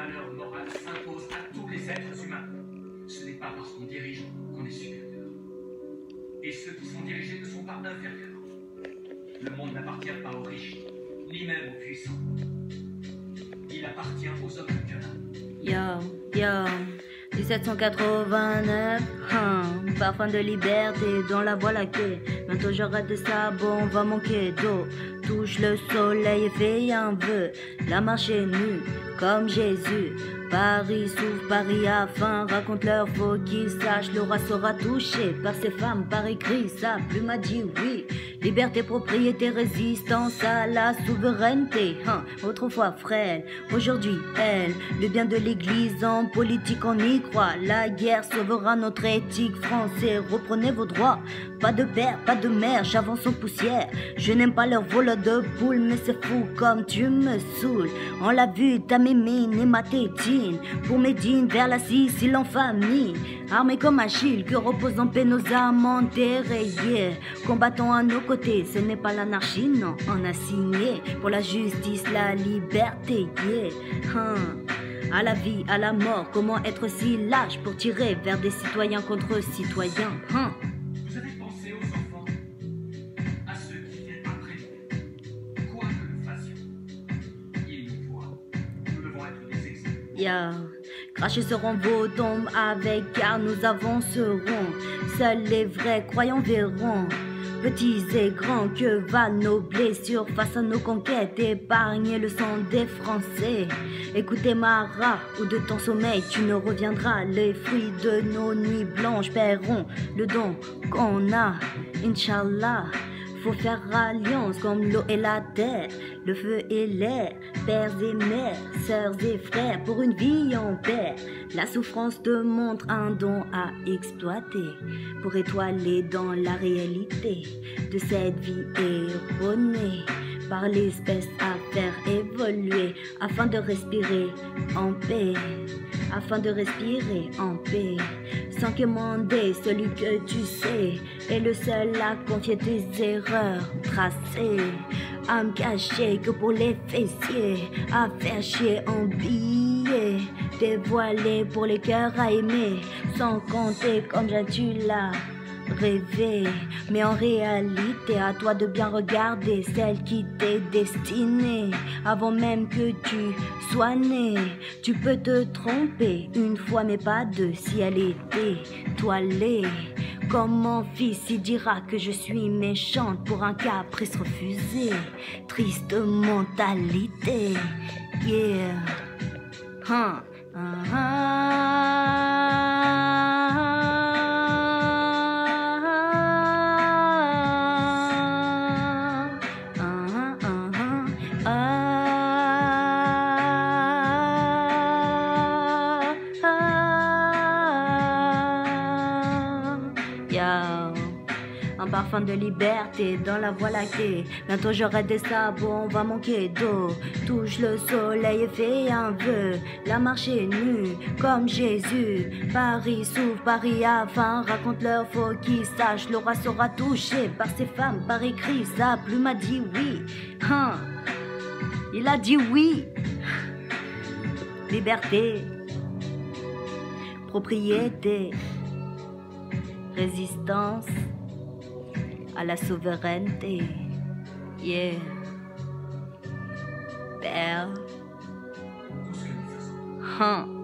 malheurs moraux s'imposent à tous les êtres humains. Ce n'est pas parce qu'on dirige qu'on est supérieur. Et ceux qui sont dirigés ne sont pas inférieurs. Le monde n'appartient pas aux riches, ni même aux puissants. Il appartient aux hommes de cœur. Yo, 1789, parfum de liberté dans la voie lactée. Bientôt j'arrête de sabon, on va manquer d'eau. Touche le soleil et fais un vœu. La marche est nue, comme Jésus. Paris s'ouvre, Paris a faim. Raconte-leur, faut qu'ils sachent. Le roi sera touché par ces femmes par écrit. Sa plume a dit oui. Liberté, propriété, résistance à la souveraineté. Autrefois frêle, aujourd'hui elle. Le bien de l'église en politique, on y croit. La guerre sauvera notre éthique. Français, reprenez vos droits. Pas de père, pas de mère, j'avance en poussière. Je n'aime pas leur vol de poule, mais c'est fou comme tu me saoules. On l'a vu, ta mémine et ma tétine. Pour Médine, vers la Sicile en famille. Armés comme Achille, que repose en paix nos âmes enterrées. Yeah. Combattons à nos côtés, ce n'est pas l'anarchie, non. On a signé pour la justice, la liberté. Yeah. À la vie, à la mort, comment être si lâche pour tirer vers des citoyens contre citoyens. Vous avez pensé aux enfants, à ceux qui viennent après nous. Quoi que nous fassions, ils nous voient. Nous devons être des exemples. Crachés seront vos tombes avec, car nous avancerons. Seuls les vrais croyants verront. Petits et grands, que valent nos blessures face à nos conquêtes? Épargnez le sang des Français. Écoutez Marat, ou de ton sommeil tu ne reviendras. Les fruits de nos nuits blanches paieront le don qu'on a, Inch'Allah. Faut faire alliance comme l'eau et la terre, le feu et l'air, pères et mères, sœurs et frères, pour une vie en paix. La souffrance te montre un don à exploiter, pour étoiler dans la réalité de cette vie erronée, par l'espèce à faire évoluer, afin de respirer en paix. Afin de respirer en paix, sans quémander celui que tu sais, est le seul à confier tes erreurs tracées, à me cacher que pour les fessiers, à faire chier en billets, dévoilé pour les cœurs à aimer, sans compter comme tu l'as rêvé. Mais en réalité, à toi de bien regarder celle qui t'est destinée. Avant même que tu sois né, tu peux te tromper une fois mais pas deux. Si elle était toilée comme mon fils, il dira que je suis méchante pour un caprice refusé. Triste mentalité. Yeah. Un parfum de liberté dans la voie lactée. Bientôt j'aurai des sabots, on va manquer d'eau. Touche le soleil et fais un vœu. La marche est nue comme Jésus. Paris s'ouvre, Paris a faim. Raconte-leur, faut qu'ils sachent. Le roi sera touché par ces femmes par écrit. Sa plume a dit oui. Il a dit oui. Liberté, propriété, résistance à la souveraineté. Yeah. Père. Tout ce que nous faisons.